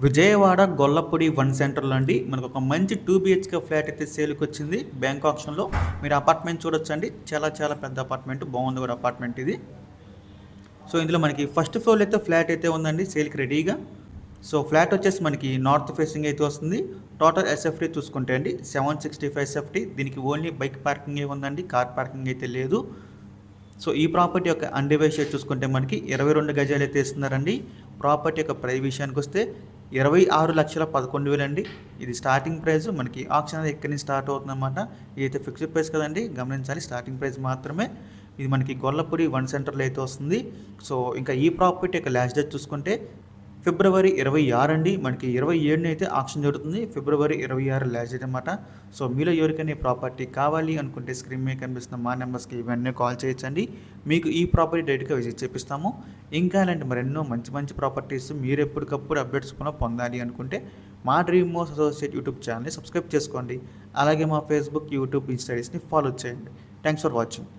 Vijayawada Gollapudi one సెంటర్లో అండి మనకు ఒక మంచి 2 బిహెచ్కే ఫ్లాట్ అయితే సేల్కి వచ్చింది బ్యాంక్ ఆప్షన్లో. మీరు అపార్ట్మెంట్ చూడొచ్చండి, చాలా పెద్ద అపార్ట్మెంట్, బాగుంది కూడా అపార్ట్మెంట్ ఇది. సో ఇందులో మనకి ఫస్ట్ ఫ్లోర్ అయితే ఫ్లాట్ అయితే ఉందండి సేల్కి రెడీగా. సో ఫ్లాట్ వచ్చేసి మనకి నార్త్ ఫేసింగ్ అయితే వస్తుంది. టోటల్ ఎస్ఎఫ్టీ చూసుకుంటే అండి 765 ఎస్ఎఫ్టీ. దీనికి ఓన్లీ బైక్ పార్కింగ్ ఉందండి, కార్ పార్కింగ్ అయితే లేదు. సో ఈ ప్రాపర్టీ యొక్క అన్డివైడ్ షేర్ చూసుకుంటే మనకి 22 గజాలు అయితే ఇస్తున్నారండి. ప్రాపర్టీ యొక్క ప్రైస్ విషయానికి వస్తే 26,11,000 అండి. ఇది స్టార్టింగ్ ప్రైస్. మనకి ఆప్షన్ అనేది ఎక్కడి నుంచి స్టార్ట్ అవుతుందన్నమాట. ఇదైతే ఫిక్స్డ్ ప్రైస్ కదండి, గమనించాలి, స్టార్టింగ్ ప్రైస్ మాత్రమే. ఇది మనకి గొల్లపూడి వన్ సెంటర్లో అయితే వస్తుంది. సో ఇంకా ఈ ప్రాపర్టీ యొక్క లాస్ట్ డేట్ చూసుకుంటే ఫిబ్రవరి 26 అండి. మనకి 27ని అయితే ఆప్షన్ జరుగుతుంది. ఫిబ్రవరి 26 లాస్ట్ డేట్ అనమాట. సో మీలో ఎవరికైనా ఈ ప్రాపర్టీ కావాలి అనుకుంటే స్క్రీన్ మీద కనిపిస్తున్న మా నెంబర్స్కి ఇవన్నీ కాల్ చేయొచ్చండి. మీకు ఈ ప్రాపర్టీ డైరెక్ట్గా విజిట్ చేపిస్తాము. ఇంకా అలాంటి మరెన్నో మంచి ప్రాపర్టీస్ మీరు ఎప్పటికప్పుడు అప్డేట్స్ కూడా పొందాలి అనుకుంటే మా డ్రీమ్ మోస్ అసోసియేట్ యూట్యూబ్ ఛానల్ని సబ్స్క్రైబ్ చేసుకోండి. అలాగే మా ఫేస్బుక్, యూట్యూబ్, ఇన్స్టాగ్రామ్ని ఫాలో చేయండి. Thanks for watching.